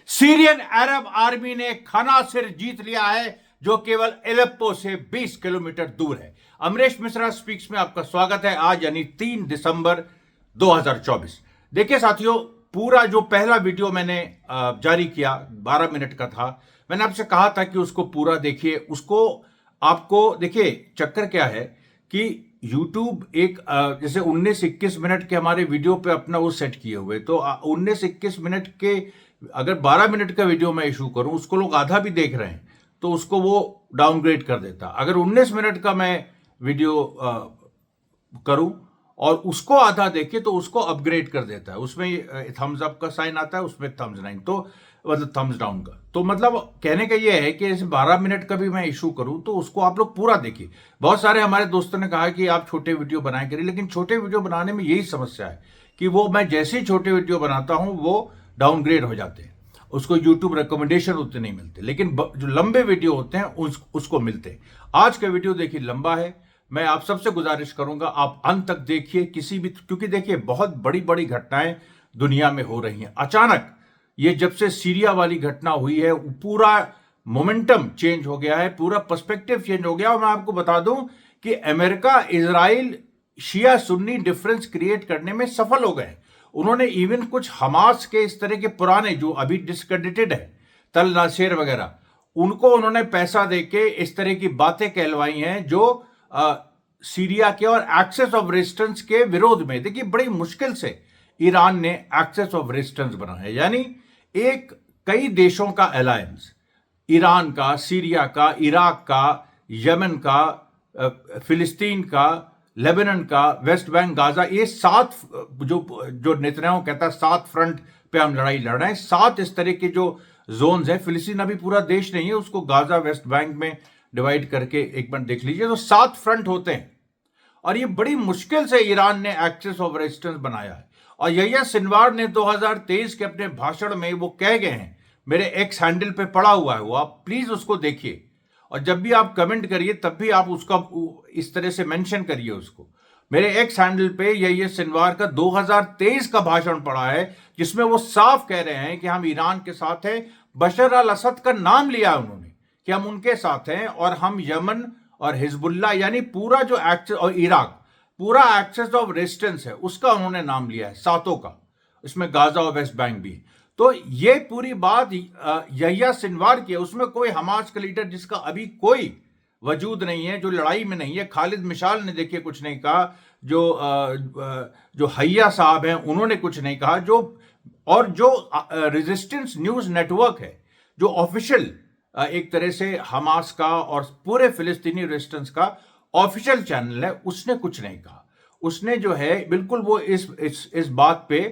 Syrian अरब army ने खनासिर जीत लिया है, जो केवल एलेप्पो से 20 किलोमीटर दूर है। अमरीश मिश्रा स्पीक्स में आपका स्वागत है। आज यानी 3 दिसंबर 2024। देखिए साथियों, पूरा जो पहला वीडियो मैंने जारी किया 12 मिनट का था। मैंने आपसे कहा था कि उसको पूरा देखिए। उसको आपको देखिए, चक्कर क्या है कि YouTube एक जैसे 19-21 मिनट के हमारे वीडियो पे अपना वो सेट किए हुए, तो 19-21 मिनट के अगर 12 मिनट का वीडियो मैं इशू करूं, उसको लोग आधा भी देख रहे हैं तो उसको वो डाउनग्रेड कर देता। अगर 19 मिनट का मैं वीडियो करूं और उसको आधा देखे तो उसको अपग्रेड कर देता है। उसमें थम्स अप का साइन आता है, उसमें थम्स नाइन, तो मतलब थम्स डाउन का। तो मतलब कहने का ये है कि इस 12 मिनट का भी मैं इशू करूं तो उसको आप लोग पूरा देखिए। बहुत सारे हमारे दोस्तों ने कहा कि आप छोटे वीडियो बनाए करिए, लेकिन छोटे वीडियो बनाने में यही समस्या है कि वो मैं जैसे ही छोटे वीडियो बनाता हूं वो डाउनग्रेड हो जाते हैं, उसको यूट्यूब रिकमेंडेशन उतने नहीं मिलते, लेकिन जो लंबे वीडियो होते हैं उसको मिलते हैं। आज का वीडियो देखिए लंबा है। मैं आप सबसे गुजारिश करूंगा आप अंत तक देखिए, किसी भी, क्योंकि देखिए बहुत बड़ी बड़ी घटनाएं दुनिया में हो रही हैं। अचानक ये जब से सीरिया वाली घटना हुई है, पूरा मोमेंटम चेंज हो गया है, पूरा पर्सपेक्टिव चेंज हो गया। और मैं आपको बता दूं कि अमेरिका इजराइल शिया सुन्नी डिफरेंस क्रिएट करने में सफल हो गए। उन्होंने इवन कुछ हमास के इस तरह के पुराने जो अभी डिस्क्रेडिटेड है, तल नासेर वगैरह, उनको उन्होंने पैसा देके इस तरह की बातें कहलवाई हैं जो सीरिया के और एक्सेस ऑफ रेजिस्टेंस के विरोध में। देखिए बड़ी मुश्किल से ईरान ने एक्सेस ऑफ रेजिस्टेंस बना है, यानी एक कई देशों का अलायंस, ईरान का, सीरिया का, इराक का, यमन का, फिलिस्तीन का, लेबनान का, वेस्ट बैंक, गाजा, ये 7 जो नेतन्याहू कहता है 7 फ्रंट पे हम लड़ाई लड़ रहे हैं। 7 इस तरह के जो जोन्स है। फिलिस्तीन अभी पूरा देश नहीं है, उसको गाजा वेस्ट बैंक में डिवाइड करके एक बार देख लीजिए, तो 7 फ्रंट होते हैं। और ये बड़ी मुश्किल से ईरान ने एक्सेस ऑफ रेजिस्टेंस बनाया है। और यहिया सिनवार ने 2023 के अपने भाषण में वो कह गए हैं, मेरे एक्स हैंडल पे पड़ा हुआ है, वो आप प्लीज उसको देखिए। और जब भी आप कमेंट करिए तब भी आप उसका इस तरह से मेंशन करिए उसको। मेरे एक्स हैंडल पे यहिया सिनवार का 2023 का भाषण पड़ा है, जिसमें वो साफ कह रहे हैं कि हम ईरान के साथ हैं। बशर अल असद का नाम लिया उन्होंने कि हम उनके साथ हैं, और हम यमन और हिजबुल्ला यानी पूरा जो एक्सेस, और इराक पूरा एक्सेस ऑफ रेजिस्टेंस है उसका उन्होंने नाम लिया है, 7 का। इसमें गाजा और वेस्ट बैंक भी। तो ये पूरी बात यहिया सिनवार की है। उसमें कोई हमास का लीडर जिसका अभी कोई वजूद नहीं है, जो लड़ाई में नहीं है, खालिद मिशाल ने देखिए कुछ नहीं कहा, जो हैया साहब हैं उन्होंने कुछ नहीं कहा, और जो रेजिस्टेंस न्यूज नेटवर्क है, जो ऑफिशियल एक तरह से हमास का और पूरे फिलिस्तीनी रेजिस्टेंस का ऑफिशियल चैनल है, उसने कुछ नहीं कहा। उसने जो है बिल्कुल वो इस बात पे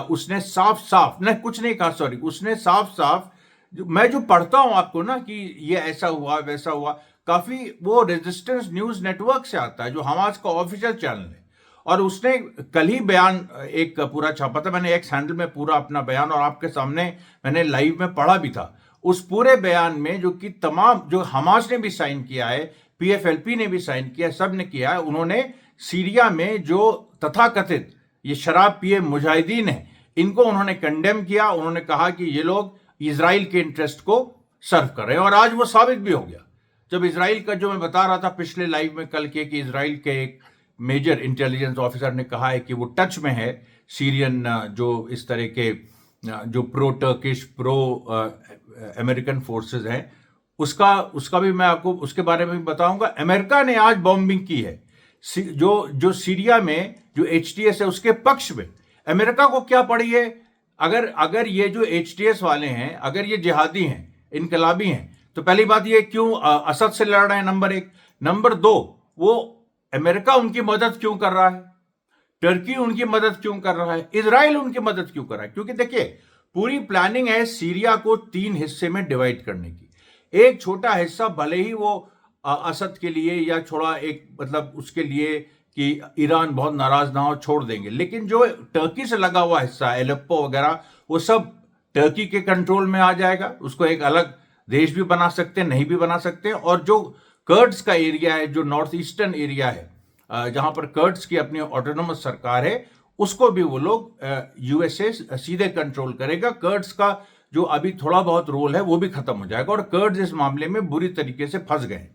उसने साफ साफ नहीं, कुछ नहीं कहा, सॉरी, उसने साफ साफ, मैं जो पढ़ता हूं आपको ना कि ये ऐसा हुआ वैसा हुआ, काफी वो रेजिस्टेंस न्यूज नेटवर्क से आता है, जो हमास का ऑफिशियल चैनल है। और उसने कल ही बयान एक पूरा छापा था, मैंने एक्स हैंडल में पूरा अपना बयान और आपके सामने मैंने लाइव में पढ़ा भी था। उस पूरे बयान में जो कि तमाम, जो हमास ने भी साइन किया है, PFLP ने भी साइन किया, सब ने किया है, उन्होंने सीरिया में जो तथाकथित ये शराब पिए मुजाहिदीन है, इनको उन्होंने कंडेम किया। उन्होंने कहा कि ये लोग इजराइल के इंटरेस्ट को सर्व कर रहे हैं, और आज वो साबित भी हो गया। जब इजराइल का, जो मैं बता रहा था पिछले लाइव में कल के, कि इजराइल के एक मेजर इंटेलिजेंस ऑफिसर ने कहा है कि वो टच में है सीरियन जो इस तरह के जो pro Turkish, pro American forces हैं, उसका भी मैं आपको उसके बारे में भी बताऊंगा। अमेरिका ने आज बॉम्बिंग की है जो सीरिया में जो HTS है उसके पक्ष में। अमेरिका को क्या पड़ी है? अगर ये जो HTS वाले हैं, अगर ये जिहादी हैं, इनकलाबी हैं, तो पहली बात ये क्यों असद से लड़ रहे हैं, नंबर 1। नंबर 2, वो अमेरिका उनकी मदद क्यों कर रहा है? टर्की उनकी मदद क्यों कर रहा है? इजराइल उनकी मदद क्यों कर रहा है? क्योंकि देखिए पूरी प्लानिंग है सीरिया को 3 हिस्से में डिवाइड करने की। एक छोटा हिस्सा भले ही वो असद के लिए या छोड़ा एक, मतलब उसके लिए कि ईरान बहुत नाराज ना हो, छोड़ देंगे, लेकिन जो टर्की से लगा हुआ हिस्सा है, एलेप्पो वगैरह, वो सब टर्की के कंट्रोल में आ जाएगा। उसको एक अलग देश भी बना सकते हैं, नहीं भी बना सकते हैं। और जो कर्ड्स का एरिया है, जो नॉर्थ ईस्टर्न एरिया है, जहां पर कर्ड्स की अपनी ऑटोनोमस सरकार है, उसको भी वो लोग USA सीधे कंट्रोल करेगा। कर्ड्स का जो अभी थोड़ा बहुत रोल है वो भी खत्म हो जाएगा। और कर्ड्स इस मामले में बुरी तरीके से फंस गए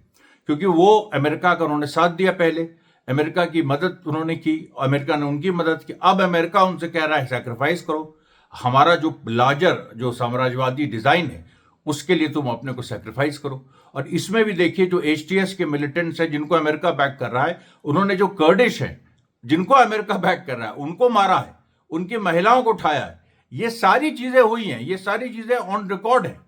क्योंकि वो अमेरिका का उन्होंने साथ दिया, पहले अमेरिका की मदद उन्होंने की, अमेरिका ने उनकी मदद की। अब अमेरिका उनसे कह रहा है सैक्रिफाइस करो, हमारा जो लार्जर जो साम्राज्यवादी डिजाइन है उसके लिए तुम अपने को सैक्रिफाइस करो। और इसमें भी देखिए जो एचटीएस के मिलिटेंट्स हैं जिनको अमेरिका बैक कर रहा है, उन्होंने जो कर्डिश है जिनको अमेरिका बैक कर रहा है उनको मारा है, उनकी महिलाओं को उठाया है। ये सारी चीजें हुई हैं, ये सारी चीजें ऑन रिकॉर्ड है।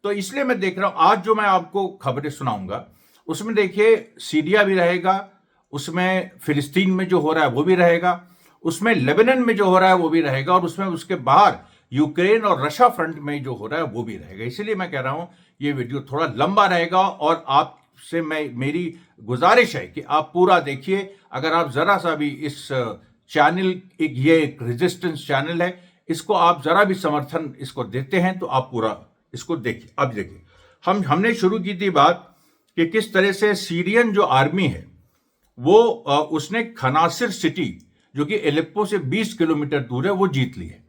तो इसलिए मैं देख रहा हूं आज जो मैं आपको खबरें सुनाऊंगा उसमें देखिए सीरिया भी रहेगा, उसमें फिलिस्तीन में जो हो रहा है वो भी रहेगा, उसमें लेबनान में जो हो रहा है वो भी रहेगा, और उसमें उसके बाहर यूक्रेन और रशिया फ्रंट में जो हो रहा है वो भी रहेगा। इसीलिए मैं कह रहा हूं ये वीडियो थोड़ा लंबा रहेगा और आपसे मेरी गुजारिश है कि आप पूरा देखिए। अगर आप जरा सा भी इस चैनल, ये एक रेजिस्टेंस चैनल है, इसको आप जरा भी समर्थन इसको देते हैं तो आप पूरा इसको देखिए। अब देखिए हमने शुरू की थी बात कि किस तरह से सीरियन जो आर्मी है वो उसने खनासिर सिटी जो कि एलेप्पो से 20 किलोमीटर दूर है वो जीत ली है,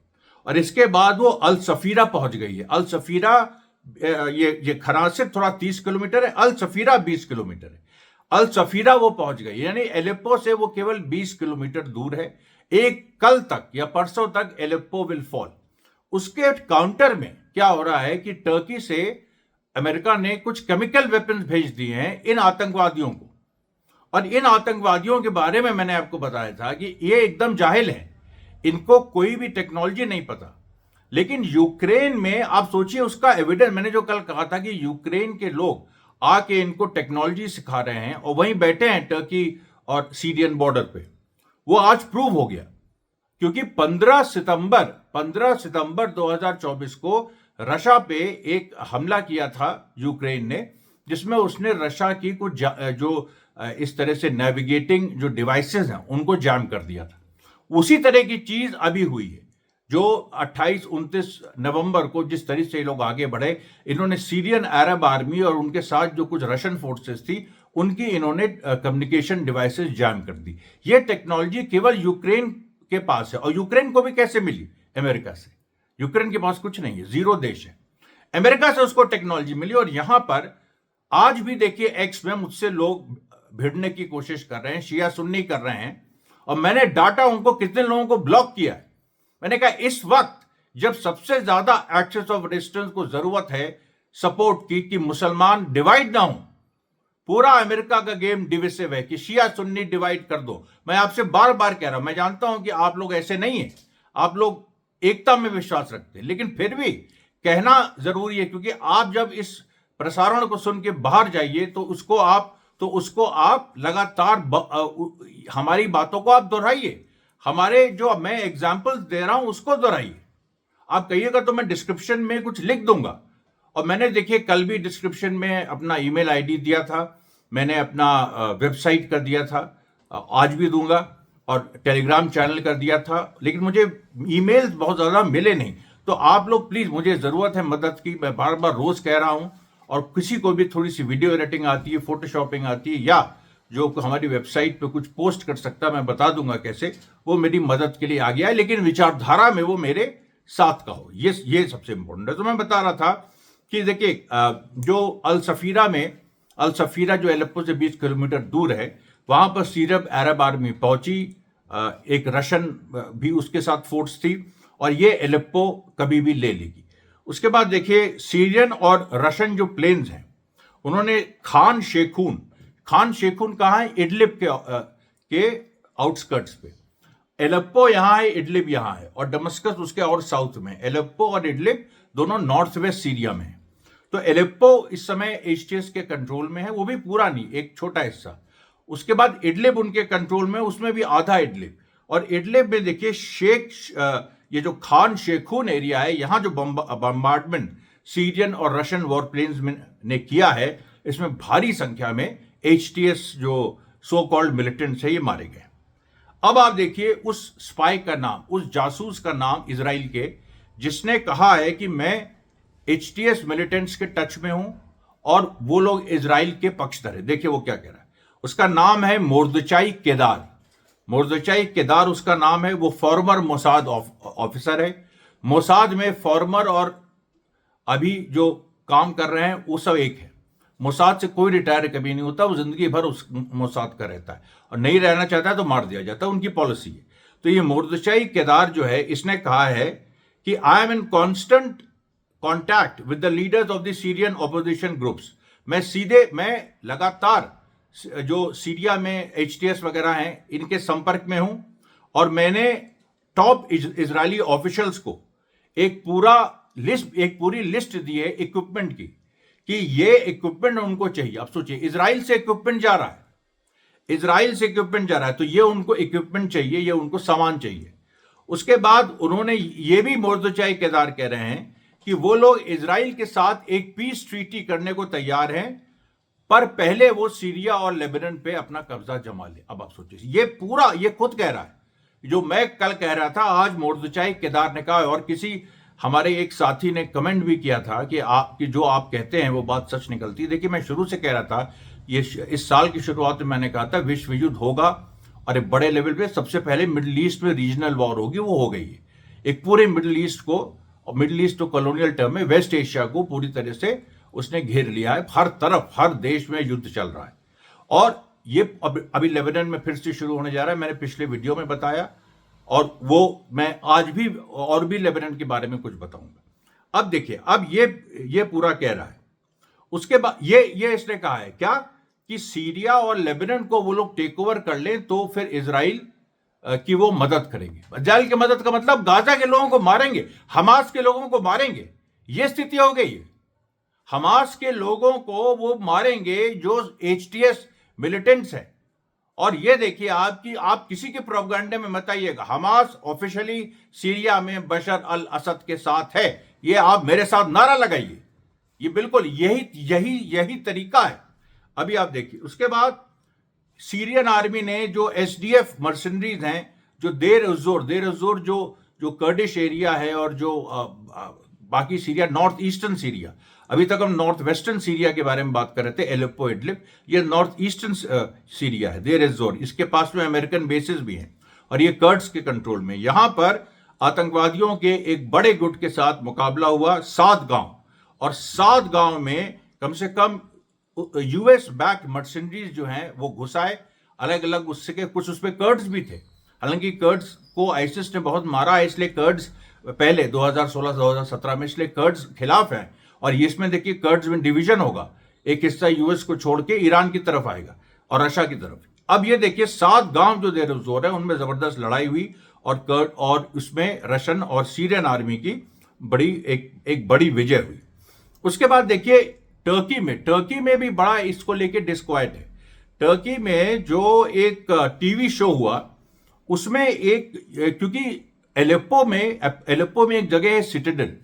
और इसके बाद वो अल सफीरा पहुंच गई है। अल सफीरा, ये खनासिर थोड़ा 30 किलोमीटर है, अल सफीरा 20 किलोमीटर है। अल सफीरा वो पहुंच गई, यानी एलेप्पो से वो केवल 20 किलोमीटर दूर है। एक कल तक या परसों तक एलेप्पो विल फॉल। उसके काउंटर में क्या हो रहा है कि टर्की से अमेरिका ने कुछ केमिकल वेपन्स भेज दिए हैं इन आतंकवादियों को, और इन आतंकवादियों के बारे में मैंने आपको बताया था कि ये एकदम जाहिल हैं, इनको कोई भी टेक्नोलॉजी नहीं पता। लेकिन यूक्रेन में आप सोचिए उसका एविडेंस, मैंने जो कल कहा था कि यूक्रेन के लोग आके इनको टेक्नोलॉजी सिखा रहे हैं और वहीं बैठे हैं टर्की और सीरियन बॉर्डर पे, वो आज प्रूव हो गया। क्योंकि 15 सितंबर 2024 को रशिया पे एक हमला किया था यूक्रेन ने, जिसमें उसने रशिया की कुछ जो इस तरह से नेविगेटिंग जो डिवाइसेस हैं उनको जैम कर दिया था। उसी तरह की चीज अभी हुई है जो 28-29 नवंबर को जिस तरह से ये लोग आगे बढ़े, इन्होंने सीरियन अरब आर्मी और उनके साथ जो कुछ रशियन फोर्सेस थी उनकी इन्होंने कम्युनिकेशन डिवाइसेस जैम कर दी। ये टेक्नोलॉजी केवल यूक्रेन के पास है, और यूक्रेन को भी कैसे मिली? अमेरिका से। यूक्रेन के पास कुछ नहीं है, जीरो देश है, अमेरिका से उसको टेक्नोलॉजी मिली। और यहां पर आज भी देखिए एक्स में मुझसे लोग भिड़ने की कोशिश कर रहे हैं, शिया सुन्नी कर रहे हैं, और मैंने डाटा उनको कितने लोगों को ब्लॉक किया है। मैंने कहा इस वक्त जब सबसे ज्यादा एक्सेस ऑफ रेजिस्टेंस को जरूरत है सपोर्ट की कि मुसलमान डिवाइड ना हो, पूरा अमेरिका का गेम डिविसिव है कि शिया सुन्नी डिवाइड कर दो। मैं आपसे बार बार कह रहा हूं, मैं जानता हूं कि आप लोग ऐसे नहीं है, आप लोग एकता में विश्वास रखते हैं, लेकिन फिर भी कहना जरूरी है, क्योंकि आप जब इस प्रसारण को सुन के बाहर जाइए तो उसको आप लगातार हमारी बातों को आप दोहराइए, हमारे जो मैं एग्जाम्पल दे रहा हूं उसको दोहराइए। आप कहिएगा तो मैं डिस्क्रिप्शन में कुछ लिख दूंगा, और मैंने देखिए कल भी डिस्क्रिप्शन में अपना ईमेल आईडी दिया था, मैंने अपना वेबसाइट कर दिया था, आज भी दूंगा, और टेलीग्राम चैनल कर दिया था, लेकिन मुझे ईमेल्स बहुत ज़्यादा मिले नहीं। तो आप लोग प्लीज़, मुझे ज़रूरत है मदद की, मैं बार बार रोज़ कह रहा हूं, और किसी को भी थोड़ी सी वीडियो एडिटिंग आती है, फोटोशॉपिंग आती है, या जो हमारी वेबसाइट पे कुछ पोस्ट कर सकता है, मैं बता दूंगा कैसे, वो मेरी मदद के लिए आ गया है, लेकिन विचारधारा में वो मेरे साथ का हो, ये सबसे इंपॉर्टेंट है। तो मैं बता रहा था कि देखिए जो अल सफीरा जो एलेप्पो से 20 किलोमीटर दूर है, वहां पर सीरियन अरब आर्मी पहुंची, एक रशियन भी उसके साथ फोर्स थी, और ये एलेप्पो कभी भी ले लेगी। उसके बाद देखिए सीरियन और रशियन जो प्लेन्स हैं, उन्होंने खान शेखून कहाँ है? इडलिब के आउटस्कर्ट्स पे। एलेप्पो यहां है, इडलिब यहां है, और दमस्कस उसके और साउथ में। एलेप्पो और इडलिब दोनों नॉर्थ वेस्ट सीरिया में है। तो एलेप्पो इस समय एचटीएस के कंट्रोल में है, वो भी पूरा नहीं, एक छोटा हिस्सा। उसके बाद इडलिब उनके कंट्रोल में, उसमें भी आधा इडलिब। और इडलिब में देखिए ये जो खान शेखून एरिया है, यहां जो बम्बार्डमेंट सीरियन और रशियन वॉर प्लेन्स ने किया है, इसमें भारी संख्या में एचटीएस जो सो कॉल्ड मिलिटेंट्स है ये मारे गए। अब आप देखिए उस स्पाई का नाम, उस जासूस का नाम इजराइल के, जिसने कहा है कि मैं एचटीएस मिलिटेंट्स के टच में हूं और वो लोग इजराइल के पक्षधर है। देखिए वो क्या कह रहा है, उसका नाम है मोर्दचाई केदार उसका नाम है। वो फॉर्मर मोसाद ऑफिसर है। मोसाद में फॉर्मर और अभी जो काम कर रहे हैं वो सब एक है। मोसाद से कोई रिटायर कभी नहीं होता, वो जिंदगी भर उस मोसाद का रहता है, और नहीं रहना चाहता है तो मार दिया जाता है, उनकी पॉलिसी है। तो ये मुर्दशाई केदार जो है, इसने कहा है कि I am in constant contact with the leaders of the Syrian opposition groups. मैं लगातार जो सीरिया में HTS वगैरह हैं इनके संपर्क में हूं, और मैंने टॉप इजरायली ऑफिशियल्स को एक पूरी लिस्ट दी है इक्विपमेंट की, कि ये इक्विपमेंट उनको चाहिए। अब सोचिए, इजराइल से इक्विपमेंट जा रहा है, तो ये उनको इक्विपमेंट चाहिए, ये उनको सामान चाहिए। उसके बाद उन्होंने ये भी मुर्दशाई केदार कह रहे हैं कि वो लोग इजराइल के साथ एक पीस ट्रीटी करने को तैयार हैं, पर पहले वो सीरिया और लेबनान पे अपना कब्जा जमा ले। अब आप सोचिए, ये खुद कह रहा है, जो मैं कल कह रहा था आज मुर्दशाई केदार ने कहा। और किसी हमारे एक साथी ने कमेंट भी किया था कि जो आप कहते हैं वो बात सच निकलती है। देखिए, मैं शुरू से कह रहा था, इस साल की शुरुआत में मैंने कहा था विश्व युद्ध होगा, और एक बड़े लेवल पे सबसे पहले मिडिल ईस्ट में रीजनल वॉर होगी, वो हो गई है। एक पूरे मिडिल ईस्ट तो कॉलोनियल टर्म में वेस्ट एशिया को पूरी तरह से उसने घेर लिया है। हर तरफ, हर देश में युद्ध चल रहा है, और ये अभी लेबनान में फिर से शुरू होने जा रहा है। मैंने पिछले वीडियो में बताया, और वो मैं आज भी और भी लेबनान के बारे में कुछ बताऊंगा। अब देखिए, अब ये पूरा कह रहा है। उसके बाद ये इसने कहा है क्या, कि सीरिया और लेबनान को वो लोग टेक ओवर कर लें तो फिर इजराइल की वो मदद करेंगे। इजराइल की मदद का मतलब गाजा के लोगों को मारेंगे, हमास के लोगों को मारेंगे। ये स्थिति हो गई है। हमास के लोगों को वो मारेंगे जो HTS मिलिटेंट्स हैं। और ये देखिए, आप किसी के प्रोपेगेंडे में मत आइएगा। हमास ऑफिशियली सीरिया में बशर अल असद के साथ है, ये आप मेरे साथ नारा लगाइए। ये बिल्कुल यही तरीका है। अभी आप देखिए, उसके बाद सीरियन आर्मी ने जो SDF मर्सनरीज हैं, जो देर एज़ोर जो कर्डिश एरिया है, और जो बाकी सीरिया, नॉर्थ ईस्टर्न सीरिया, अभी तक हम नॉर्थ वेस्टर्न सीरिया के बारे में बात कर रहे थे, एलेप्पो इडलिब, ये नॉर्थ ईस्टर्न सीरिया है, देर एज़ोर। इसके पास में अमेरिकन बेसिस भी हैं, और ये कर्ड्स के कंट्रोल में। यहां पर आतंकवादियों के एक बड़े गुट के साथ मुकाबला हुआ, 7 गांव, और 7 गांव में कम से कम US बैक मर्सनरीज जो हैं वो घुसाए, अलग अलग उसके कुछ उसमें कर्ड्स भी थे। हालांकि कर्ड्स को आइसिस ने बहुत मारा है, इसलिए कर्ड्स पहले 2016-2017 में, इसलिए कर्ड्स खिलाफ हैं। और इसमें देखिए, कर्ड्स में डिवीजन होगा, एक हिस्सा US को छोड़ के ईरान की तरफ आएगा और रशिया की तरफ। अब ये देखिए, 7 गांव जो देर जोर है उनमें जबरदस्त लड़ाई हुई, और उसमें रशियन और सीरियन आर्मी की एक बड़ी विजय हुई। उसके बाद देखिए, टर्की में भी बड़ा इसको लेके डिस्क्वाइट है। टर्की में जो एक टीवी शो हुआ, उसमें क्योंकि एलेप्पो में एक जगह है सिटाडेल,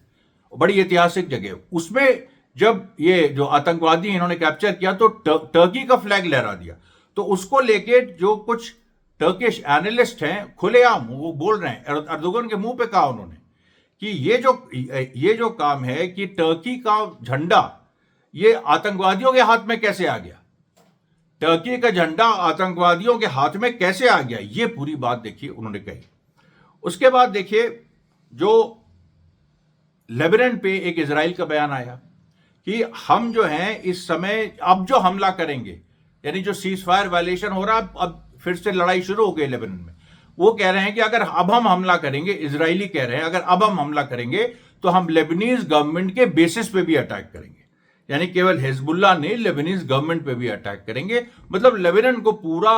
बड़ी ऐतिहासिक जगह, उसमें जब ये जो आतंकवादी इन्होंने कैप्चर किया तो टर्की का फ्लैग लहरा दिया। तो उसको लेके जो कुछ टर्किश एनालिस्ट हैं, खुलेआम वो बोल रहे हैं, अर्दोगन के मुंह पे कहा उन्होंने, कि ये जो काम है कि टर्की का झंडा ये आतंकवादियों के हाथ में कैसे आ गया, टर्की का झंडा आतंकवादियों के हाथ में कैसे आ गया, ये पूरी बात देखिए उन्होंने कही। उसके बाद देखिए, जो लेबनान पे एक इजराइल का बयान आया कि हम जो हैं इस समय अब जो हमला करेंगे, यानी जो सीज फायर वायलेशन हो रहा है, अब फिर से लड़ाई शुरू हो गई लेबनान में। वो कह रहे हैं कि अगर अब हम हमला करेंगे, इजरायली कह रहे हैं, अगर अब हम हमला करेंगे तो हम लेबनीज गवर्नमेंट के बेसिस पे भी अटैक करेंगे। यानी केवल हिजबुल्लाह नहीं, लेबनीज गवर्नमेंट पे भी अटैक करेंगे। मतलब लेबनान को पूरा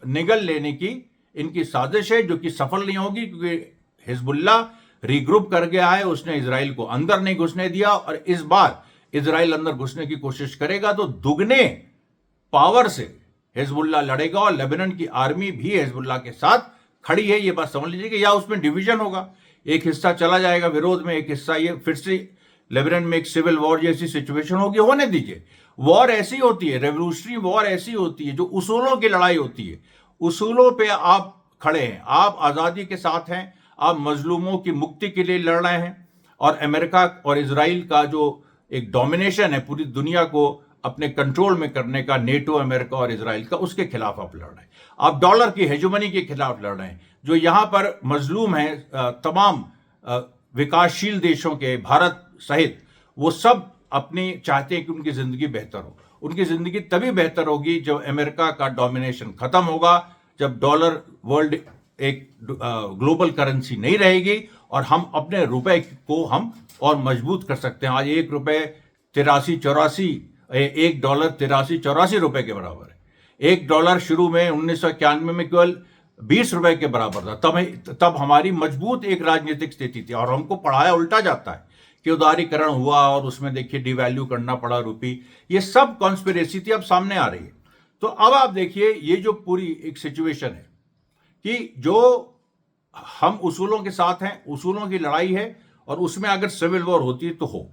निगल लेने की इनकी साजिश है, जो कि सफल नहीं होगी, क्योंकि हिजबुल्लाह रीग्रुप कर गया है, उसने इजराइल को अंदर नहीं घुसने दिया, और इस बार इजराइल अंदर घुसने की कोशिश करेगा तो दुगने पावर से हिजबुल्लाह लड़ेगा, और लेबनान की आर्मी भी हिजबुल्लाह के साथ खड़ी है। ये बात समझ लीजिए कि या उसमें डिवीजन होगा, एक हिस्सा चला जाएगा विरोध में, एक हिस्सा ये फिर से लेबनान में एक सिविल वॉर जैसी सिचुएशन होगी। होने दीजिए, वॉर ऐसी होती है, रेवोल्यूशनरी वॉर ऐसी होती है जो उसूलों की लड़ाई होती है। उसूलों पे आप खड़े हैं, आप आजादी के साथ हैं, आप मजलूमों की मुक्ति के लिए लड़ रहे हैं, और अमेरिका और इजराइल का जो एक डोमिनेशन है पूरी दुनिया को अपने कंट्रोल में करने का, नेटो, अमेरिका और इजराइल का, उसके खिलाफ आप लड़ रहे हैं। आप डॉलर की हेजुमनी के खिलाफ लड़ रहे हैं। जो यहां पर मजलूम हैं तमाम विकासशील देशों के, भारत सहित, वो सब अपनी चाहते हैं कि उनकी जिंदगी बेहतर हो। उनकी जिंदगी तभी बेहतर होगी जब अमेरिका का डोमिनेशन खत्म होगा, जब डॉलर वर्ल्ड एक ग्लोबल करेंसी नहीं रहेगी और हम अपने रुपए को हम और मजबूत कर सकते हैं। आज $1 83 84 रुपए के बराबर है। $1 शुरू में 1991 में केवल 20 रुपए के बराबर था। तब हमारी मजबूत एक राजनीतिक स्थिति थी और हमको पढ़ाया उल्टा जाता है कि उदारीकरण हुआ और उसमें देखिए डिवैल्यू करना पड़ा रुपी। ये सब कॉन्स्पिरेसी थी, अब सामने आ रही है। तो अब आप देखिए ये जो पूरी एक सिचुएशन है कि जो हम उसूलों के साथ हैं, उसूलों की लड़ाई है और उसमें अगर सिविल वॉर होती है तो हो।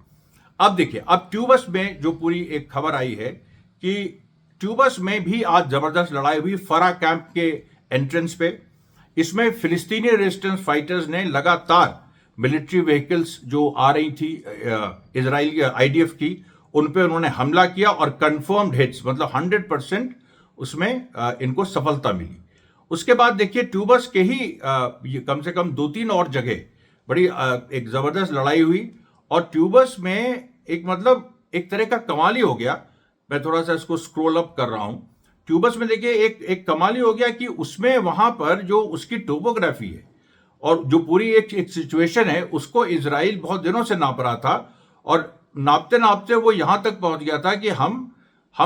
अब देखिए, अब ट्यूबस में जो पूरी एक खबर आई है कि ट्यूबस में भी आज जबरदस्त लड़ाई हुई फरा कैंप के एंट्रेंस पे। इसमें फिलिस्तीनी रेजिस्टेंस फाइटर्स ने लगातार मिलिट्री व्हीकल्स जो आ रही थी इजराइल की आईडीएफ की, उन पे उन्होंने हमला किया और कंफर्म्ड हिट्स, मतलब 100% उसमें इनको सफलता मिली। उसके बाद देखिए ट्यूबस के ही कम से कम 2-3 और जगह बड़ी एक जबरदस्त लड़ाई हुई और ट्यूबस में एक तरह का कमाल ही हो गया। मैं थोड़ा सा इसको स्क्रॉल अप कर रहा हूं। ट्यूबस में देखिए एक कमाल ही हो गया कि उसमें वहां पर जो उसकी टोपोग्राफी है और जो पूरी एक सिचुएशन है उसको इजराइल बहुत दिनों से नाप रहा था और नापते नापते वो यहां तक पहुंच गया था कि हम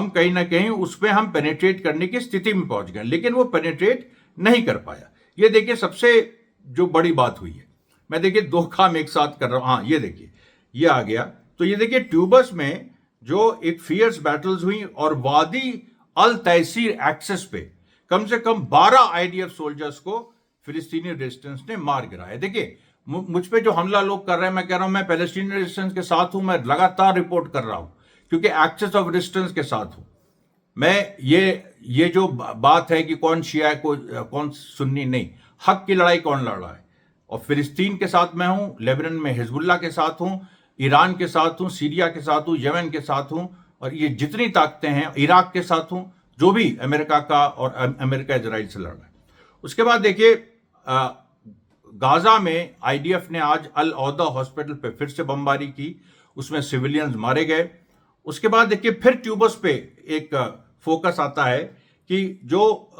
कहीं ना कहीं उसमें हम पेनिट्रेट करने की स्थिति में पहुंच गए, लेकिन वो पेनिट्रेट नहीं कर पाया। ये देखिए सबसे जो बड़ी बात हुई है। मैं देखिए 2 काम एक साथ कर रहा हूं। हाँ, ये देखिए ये आ गया। तो ये देखिए ट्यूबस में जो एक फियर्स बैटल्स हुई और वादी अल तैसीर एक्सेस पे कम से कम 12 आईडीएफ सोल्जर्स को फिलिस्तीनी रेजिस्टेंस ने मार गिराया। देखिए मुझ पे जो हमला लोग कर रहे हैं, मैं कह रहा हूं मैं पैलेस्टीनी रेजिस्टेंस के साथ हूं, मैं लगातार रिपोर्ट कर रहा हूं क्योंकि एक्सेस ऑफ रेजिस्टेंस के साथ हूं मैं। ये जो बात है कि कौन शिया है कौन सुन्नी, नहीं, हक की लड़ाई कौन लड़ रहा है। और फिलिस्तीन के साथ मैं हूं, लेबनान में हिजबुल्लाह के साथ हूं, ईरान के साथ हूं, सीरिया के साथ हूं, यमन के साथ हूं और ये जितनी ताकतें हैं, इराक के साथ हूं, जो भी अमेरिका का और अमेरिका इजराइल से लड़ रहा है। उसके बाद देखिए गाजा में आईडीएफ ने आज अल औदा हॉस्पिटल पे फिर से बमबारी की, उसमें सिविलियंस मारे गए। उसके बाद देखिए फिर ट्यूबस पे एक फोकस आता है कि जो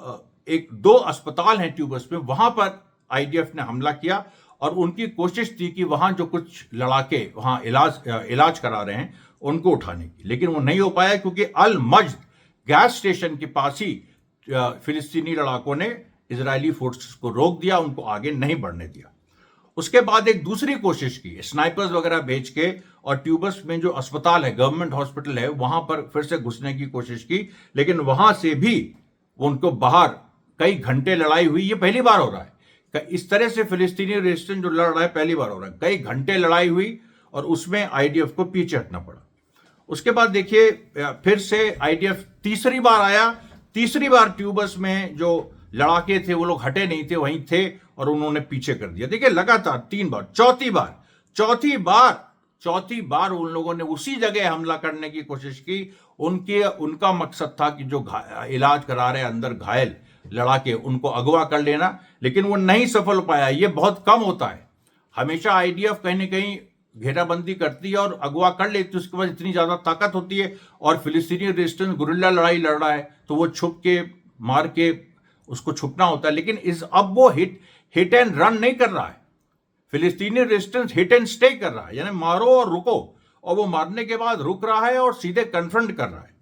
एक 2 अस्पताल हैं ट्यूबस में, वहां पर आईडीएफ ने हमला किया और उनकी कोशिश थी कि वहां जो कुछ लड़ाके वहां इलाज करा रहे हैं उनको उठाने की, लेकिन वो नहीं हो पाया क्योंकि अल मज्द गैस स्टेशन के पास ही फिलिस्तीनी लड़ाकों ने इजरायली फोर्सेस को रोक दिया, उनको आगे नहीं बढ़ने दिया। उसके बाद एक दूसरी कोशिश की, स्नाइपर्स वगैरह भेज के और ट्यूबस में जो अस्पताल है, गवर्नमेंट हॉस्पिटल है, वहां पर फिर से घुसने की कोशिश की, लेकिन वहां से भी उनको बाहर कई घंटे लड़ाई हुई। ये पहली बार हो रहा है इस तरह से फिलिस्तीनी रेजिस्टेंस जो लड़ रहा है, पहली बार हो रहा है। कई घंटे लड़ाई हुई और उसमें आईडीएफ को पीछे हटना पड़ा। उसके बाद देखिए फिर से आईडीएफ तीसरी बार आया। तीसरी बार ट्यूबस में जो लड़ाके थे वो लोग हटे नहीं थे, वहीं थे और उन्होंने पीछे कर दिया। देखिए लगातार 3 बार, चौथी बार उन लोगों ने उसी जगह हमला करने की कोशिश की। उनका मकसद था कि जो इलाज करा रहे अंदर घायल लड़ाके, उनको अगवा कर लेना, लेकिन वो नहीं सफल पाया। ये बहुत कम होता है। हमेशा आईडीएफ कहीं ना कहीं घेराबंदी करती है और अगवा कर लेती है, उसके बाद इतनी ज्यादा ताकत होती है और फिलिस्तीनी रेजिस्टेंस गुरिल्ला लड़ाई लड़ रहा है तो वो छुप के मार के उसको छुपना होता है। लेकिन अब वो हिट एंड रन नहीं कर रहा है। फिलिस्तीनी रेजिस्टेंस हिट एंड स्टे कर रहा है, यानी मारो और रुको, और वो मारने के बाद रुक रहा है और सीधे कन्फ्रंट कर रहा है।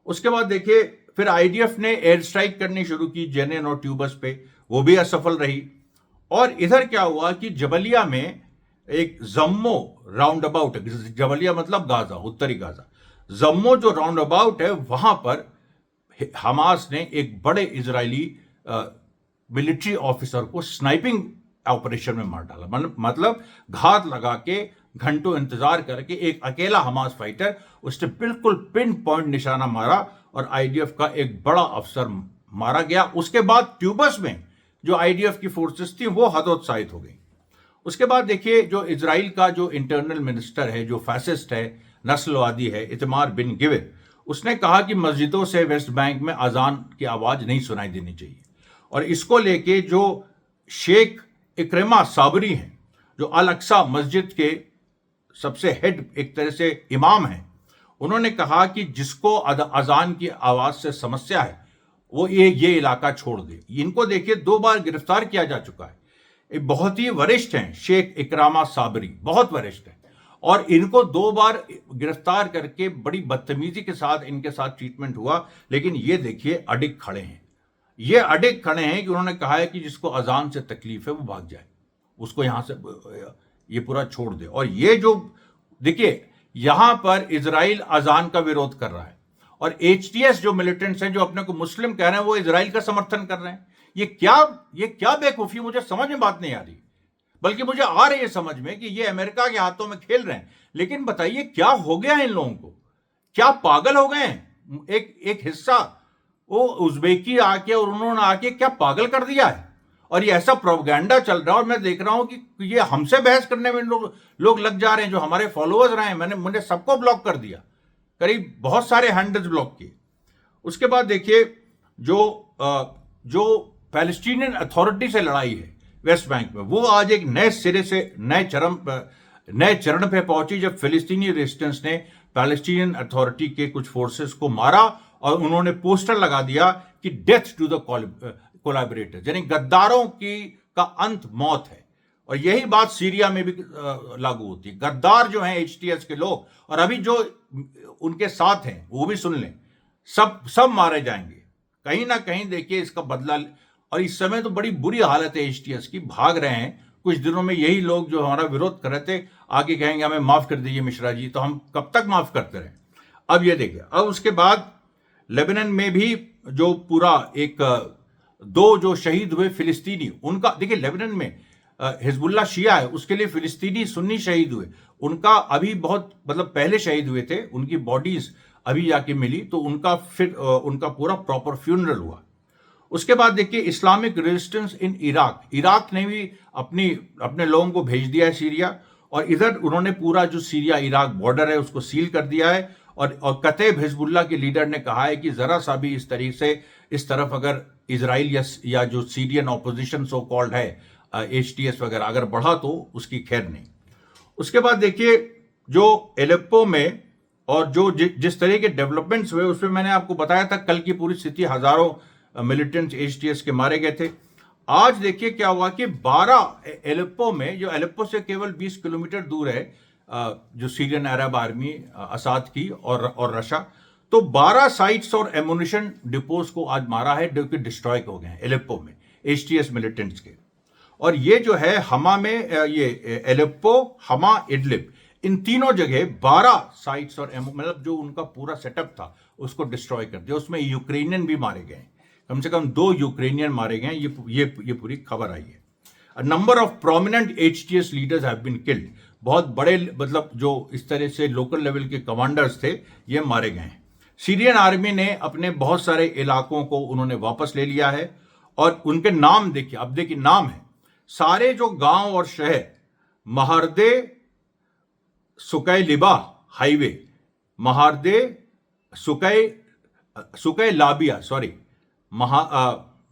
उसके बाद देखिए फिर आईडीएफ ने एयर स्ट्राइक करनी शुरू की जेनिन और ट्यूबस पे, वो भी असफल रही। और इधर क्या हुआ कि जबलिया में एक जम्मो राउंड अबाउट, जबलिया मतलब गाजा, उत्तरी गाजा, जम्मो जो राउंड अबाउट है, वहां पर हमास ने एक बड़े इजरायली मिलिट्री ऑफिसर को स्नाइपिंग ऑपरेशन में मार डाला। मतलब घात लगा के घंटों इंतजार करके एक अकेला हमास फाइटर, उसने बिल्कुल पिन पॉइंट निशाना मारा और आईडीएफ का एक बड़ा अफसर मारा गया। उसके बाद ट्यूबस में जो आईडीएफ की फोर्सेस थी वो हतोत्साहित हो गई। उसके बाद देखिए जो इजराइल का जो इंटरनल मिनिस्टर है, जो फैसिस्ट है, नस्लवादी है, इतमार बिन गिविर, उसने कहा कि मस्जिदों से वेस्ट बैंक में अजान की आवाज नहीं सुनाई देनी चाहिए। और इसको लेके जो शेख इक्रमा साबरी हैं, जो अल अक्सा मस्जिद के सबसे हेड एक तरह से इमाम हैं, उन्होंने कहा कि जिसको अजान की आवाज से समस्या है वो ये इलाका छोड़ दे। इनको देखिए 2 बार गिरफ्तार किया जा चुका है। एक बहुत ही वरिष्ठ हैं, शेख इकरामा साबरी, बहुत वरिष्ठ हैं, और इनको 2 बार गिरफ्तार करके बड़ी बदतमीजी के साथ इनके साथ ट्रीटमेंट हुआ। लेकिन ये देखिए अडिग खड़े हैं, ये अडिग खड़े हैं कि उन्होंने कहा है कि जिसको अजान से तकलीफ है वो भाग जाए, उसको यहां से ये पूरा छोड़ दे। और ये जो देखिए यहां पर इजराइल अजान का विरोध कर रहा है और एचटीएस जो मिलिटेंट्स हैं जो अपने को मुस्लिम कह रहे हैं वो इजराइल का समर्थन कर रहे हैं। ये क्या बेवकूफी, मुझे समझ में बात नहीं आ रही। बल्कि मुझे आ रही है समझ में कि ये अमेरिका के हाथों में खेल रहे हैं। लेकिन बताइए क्या हो गया है इन लोगों को, क्या पागल हो गए हैं? एक हिस्सा वो उज्बेकी आके और उन्होंने आके क्या पागल कर दिया है। और ये ऐसा प्रोपेगेंडा चल रहा है और मैं देख रहा हूं कि ये हमसे बहस करने में लोग लग जा रहे हैं। जो हमारे फॉलोअर्स रहे हैं, मुझे सबको ब्लॉक कर दिया, करीब बहुत सारे हैंडल्स ब्लॉक किए। उसके बाद देखिए जो पैलेस्टीनियन अथॉरिटी से लड़ाई है वेस्ट बैंक में, वो आज एक नए सिरे से नए चरण पे पहुंची जब फिलिस्तीनी रेजिस्टेंस ने पैलेस्टीनियन अथॉरिटी के कुछ फोर्सेस को मारा और उन्होंने पोस्टर लगा दिया कि डेथ टू द कोलैबोरेटर्स, यानी गद्दारों का अंत मौत है। और यही बात सीरिया में भी लागू होती है। गद्दार जो हैं एचटीएस के लोग, और अभी जो उनके साथ हैं वो भी सुन लें, सब मारे जाएंगे कहीं ना कहीं। देखिए इसका बदला, और इस समय तो बड़ी बुरी हालत है एचटीएस की, भाग रहे हैं। कुछ दिनों में यही लोग जो हमारा विरोध कर रहे थे आगे कहेंगे हमें माफ कर दीजिए मिश्रा जी, तो हम कब तक माफ करते रहे। अब ये देखिए, अब उसके बाद लेबनान में भी जो पूरा एक 2 जो शहीद हुए फिलिस्तीनी, उनका देखिए लेबनान में हिजबुल्लाह शिया है, उसके लिए फिलिस्तीनी सुन्नी शहीद हुए, उनका अभी बहुत मतलब पहले शहीद हुए थे, उनकी बॉडीज अभी जाके मिली, तो उनका पूरा प्रॉपर फ्यूनरल हुआ। उसके बाद देखिए इस्लामिक रेजिस्टेंस इन इराक ने भी अपने लोगों को भेज दिया है सीरिया, और इधर उन्होंने पूरा जो सीरिया इराक बॉर्डर है उसको सील कर दिया है। और कतईब हिजबुल्लाह के लीडर ने कहा है कि जरा सा भी इस तरीके से इस तरफ अगर इजराइल या जो सीरियन ऑपोजिशन सो कॉल्ड है एचटीएस वगैरह अगर बढ़ा तो उसकी खैर नहीं। उसके बाद देखिए जो एलेप्पो में और जो जिस तरह के डेवलपमेंट्स हुए उसमें मैंने आपको बताया था कल की पूरी स्थिति, हजारों मिलिटेंट्स एचटीएस के मारे गए थे। आज देखिए क्या हुआ कि 12 एलेप्पो में, जो एलेप्पो से केवल 20 किलोमीटर दूर है, जो सीरियन अरब आर्मी असाद की और रशा, तो 12 साइट्स और एमुनिशन डिपोज को आज मारा है जो कि डिस्ट्रॉय हो गए हैं एलेप्पो में एचटीएस मिलिटेंट्स के। और ये जो है हमा में, ये एलेप्पो, हमा, इडलिब, इन तीनों जगह 12 साइट्स और मतलब जो उनका पूरा सेटअप था उसको डिस्ट्रॉय कर दिया। उसमें यूक्रेनियन भी मारे गए, कम से कम 2 यूक्रेनियन मारे गए। ये पूरी खबर आई है। A number of prominent HTS leaders have been killed. बहुत बड़े मतलब जो इस तरह से लोकल लेवल के कमांडर्स थे ये मारे गए हैं। सीरियन आर्मी ने अपने बहुत सारे इलाकों को उन्होंने वापस ले लिया है और उनके नाम देखिए, अब देखिए नाम है सारे जो गांव और शहर, महारदे सुकै लिबा हाईवे, महारदे सुकै लाबिया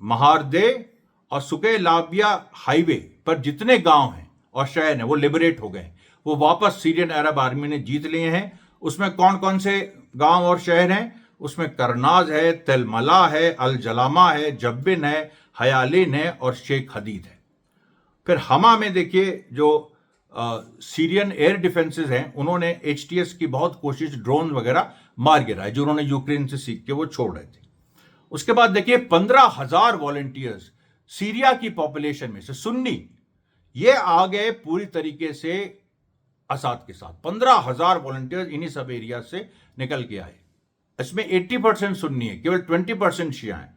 महारदे और सुकै लाबिया हाईवे पर जितने गांव हैं और शहर हैं वो लिबरेट हो गए, वो वापस सीरियन अरब आर्मी ने जीत लिए हैं। उसमें कौन कौन से गांव और शहर हैं? उसमें करनाज है, तेलमला है, अल जलामा है, जब्बिन है, हयालिन है और शेख हदीद है। फिर हमा में देखिए जो सीरियन एयर डिफेंसेस हैं उन्होंने एचटीएस की बहुत कोशिश, ड्रोन वगैरह मार गिराए जो उन्होंने यूक्रेन से सीख के वो छोड़ रहे थे। उसके बाद देखिए 15,000 वॉलंटियर्स सीरिया की पॉपुलेशन में से सुन्नी ये आ गए पूरी तरीके से असाद के साथ। 15,000 वॉलंटियर्स इन्हीं सब एरिया से निकल के आए। इसमें 80% सुन्नी है, केवल 20% शिया है,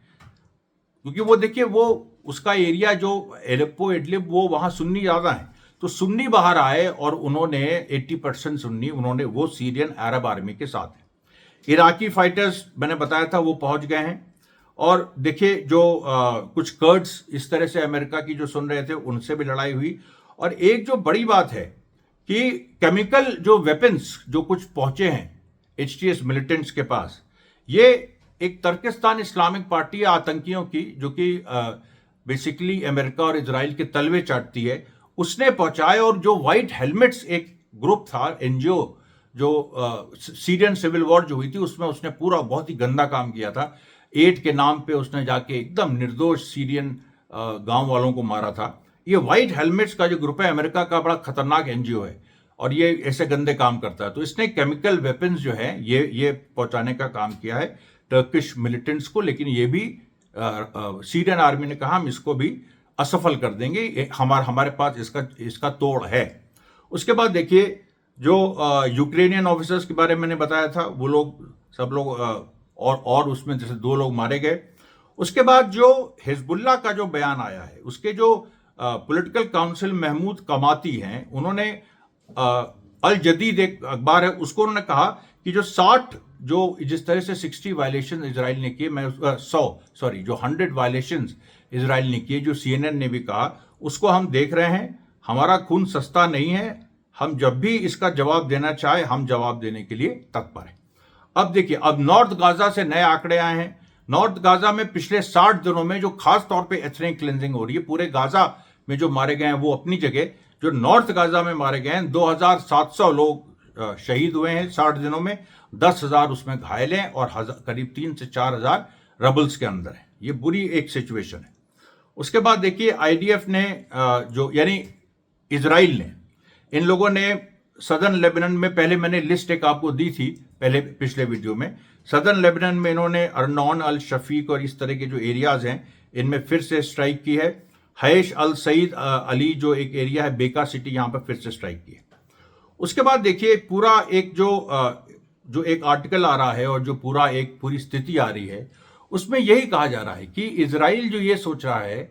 क्योंकि वो देखिए वो उसका एरिया जो एलेप्पो इडलिब वो वहां सुन्नी ज्यादा है, तो सुन्नी बाहर आए और उन्होंने 80% सुन्नी उन्होंने वो सीरियन अरब आर्मी के साथ है। इराकी फाइटर्स मैंने बताया था वो पहुंच गए हैं। और देखिए जो कुछ कर्ड्स इस तरह से अमेरिका की जो सुन रहे थे उनसे भी लड़ाई हुई। और एक जो बड़ी बात है कि केमिकल जो वेपन्स जो कुछ पहुंचे हैं एचटीएस मिलिटेंट्स के पास, ये एक तुर्किस्तान इस्लामिक पार्टी आतंकियों की जो कि बेसिकली अमेरिका और इजराइल के तलवे चाटती है उसने पहुंचाए। और जो व्हाइट हेलमेट्स एक ग्रुप था, एनजीओ, जो सीरियन सिविल वॉर जो हुई थी उसमें उसने पूरा बहुत ही गंदा काम किया था। एड के नाम पे उसने जाके एकदम निर्दोष सीरियन गांव वालों को मारा था। ये व्हाइट हेलमेट्स का जो ग्रुप है अमेरिका का बड़ा खतरनाक एनजीओ है और ये ऐसे गंदे काम करता है। तो इसने केमिकल वेपन्स जो है ये पहुंचाने का काम किया है टर्किश मिलिटेंट्स को, लेकिन ये भी सीरियन आर्मी ने कहा हम इसको भी असफल कर देंगे, हमारे पास इसका तोड़ है। उसके बाद देखिए जो यूक्रेनियन ऑफिसर्स के बारे में मैंने बताया था, वो लोग सब लोग और उसमें जैसे 2 लोग मारे गए। उसके बाद जो हिजबुल्लाह का जो बयान आया है, उसके जो पॉलिटिकल काउंसिल महमूद कमाती हैं, उन्होंने अल जदीद एक अखबार है उसको उन्होंने कहा कि जो 60 जो जिस तरह से 60 वायलेशन इजराइल ने किए, मैं 100 वायलेशन इजराइल ने किए, जो CNN ने भी कहा, उसको हम देख रहे हैं। हमारा खून सस्ता नहीं है, हम जब भी इसका जवाब देना चाहे हम जवाब देने के लिए तत्पर हैं। अब देखिए, अब नॉर्थ गाजा से नए आंकड़े आए हैं। नॉर्थ गाजा में पिछले 60 दिनों में जो खास तौर पे एथनिक क्लिनजिंग हो रही है, पूरे गाजा में जो मारे गए हैं वो अपनी जगह, जो नॉर्थ गाजा में मारे गए हैं 2700 लोग शहीद हुए हैं 60 दिनों में, 10,000 उसमें घायल हैं और करीब 3 से 4,000 रबल्स के अंदर है। ये बुरी एक सिचुएशन है। उसके बाद देखिए IDF ने जो यानी इजराइल ने, इन लोगों ने सदर्न लेबनान में, पहले मैंने लिस्ट एक आपको दी थी पहले पिछले वीडियो में, सदर्न लेबनान में इन्होंने अर्नौन अल शफीक और इस तरह के जो एरियाज हैं इनमें फिर से स्ट्राइक की है। हैश अल सईद अली जो एक एरिया है, बेका सिटी, यहां पर फिर से स्ट्राइक की है। उसके बाद देखिए पूरा एक जो एक आर्टिकल आ रहा है और जो पूरी स्थिति आ रही है, उसमें यही कहा जा रहा है कि इजराइल जो ये सोच रहा है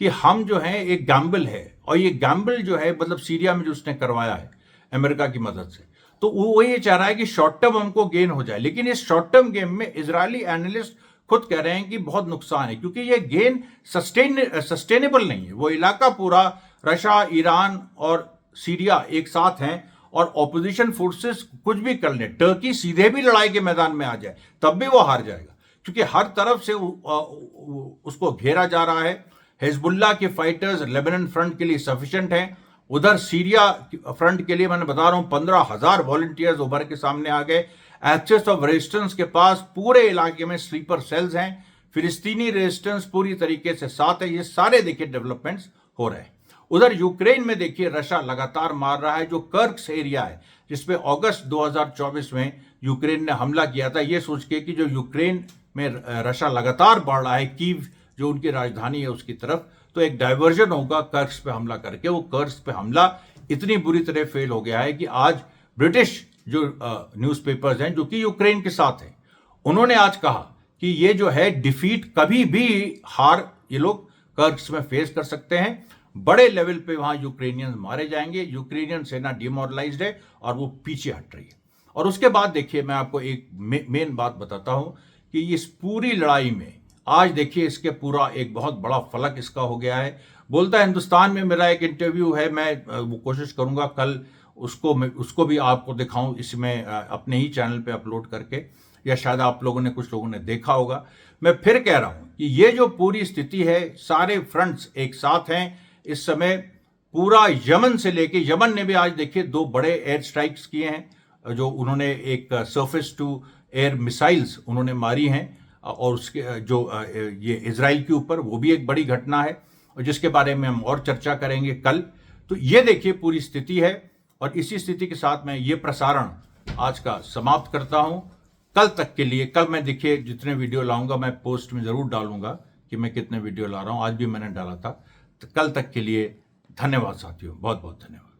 कि हम जो है एक गैम्बल है, और ये गैम्बल जो है मतलब सीरिया में जो उसने करवाया है अमेरिका की मदद से, तो वो ये चाह रहा है कि शॉर्ट टर्म हमको गेन हो जाए। लेकिन इस शॉर्ट टर्म गेम में इजरायली एनालिस्ट खुद कह रहे हैं कि बहुत नुकसान है, क्योंकि ये गेन सस्टेनेबल नहीं है। वो इलाका पूरा रशिया, ईरान और सीरिया एक साथ हैं और ऑपोजिशन फोर्सेस कुछ भी कर ले, टर्की सीधे भी लड़ाई के मैदान में आ जाए तब भी वो हार जाएगा, क्योंकि हर तरफ से उसको घेरा जा रहा है। हिजबुल्लाह के फाइटर्स लेबनान फ्रंट के लिए सफिशिएंट हैं, उधर सीरिया फ्रंट के लिए मैंने बता रहा हूं 15,000 वॉलंटियर्स उभर के सामने आ गए। एक्सेस ऑफ रेजिस्टेंस के पास पूरे इलाके में स्लीपर सेल्स हैं। फिलिस्तीनी रेजिस्टेंस पूरी तरीके से साथ है। ये सारे देखिए डेवलपमेंट्स हो रहे हैं। उधर यूक्रेन में देखिए रशिया लगातार मार रहा है। जो कर्क्स एरिया है जिसपे अगस्त 2024 में यूक्रेन ने हमला किया था, ये सोच के कि जो यूक्रेन में रशिया लगातार बढ़ रहा है, कीव जो उनकी राजधानी है उसकी तरफ, तो एक डाइवर्जन होगा कर्क्स पे हमला करके। वो कर्क्स पे हमला इतनी बुरी तरह फेल हो गया है कि आज ब्रिटिश जो न्यूज़पेपर्स हैं जो कि यूक्रेन के साथ हैं, उन्होंने आज कहा कि ये जो है डिफीट, कभी भी हार ये लोग कर्क्स में फेस कर सकते हैं। बड़े लेवल पे वहां यूक्रेनियंस मारे जाएंगे। यूक्रेनियन सेना डिमोरलाइज्ड है और वो पीछे हट रही है। और उसके बाद देखिए मैं आपको एक मेन बात बताता हूं कि इस पूरी लड़ाई में आज देखिए इसके पूरा एक बहुत बड़ा फलक इसका हो गया है। बोलता है हिंदुस्तान में मेरा एक इंटरव्यू है, मैं वो कोशिश करूंगा कल उसको भी आपको दिखाऊं इसमें अपने ही चैनल पे अपलोड करके, या शायद आप लोगों ने, कुछ लोगों ने देखा होगा। मैं फिर कह रहा हूं कि ये जो पूरी स्थिति है, सारे फ्रंट्स एक साथ हैं इस समय। पूरा यमन से लेके, यमन ने भी आज देखिए 2 बड़े एयर स्ट्राइक्स किए हैं, जो उन्होंने एक सरफेस टू एयर मिसाइल्स उन्होंने मारी हैं, और उसके जो ये इजराइल के ऊपर, वो भी एक बड़ी घटना है और जिसके बारे में हम और चर्चा करेंगे कल। तो ये देखिए पूरी स्थिति है, और इसी स्थिति के साथ मैं ये प्रसारण आज का समाप्त करता हूं। कल तक के लिए, कल मैं देखिए जितने वीडियो लाऊंगा मैं पोस्ट में जरूर डालूंगा कि मैं कितने वीडियो ला रहा हूं। आज भी मैंने डाला था। तो कल तक के लिए धन्यवाद साथियों, बहुत बहुत धन्यवाद।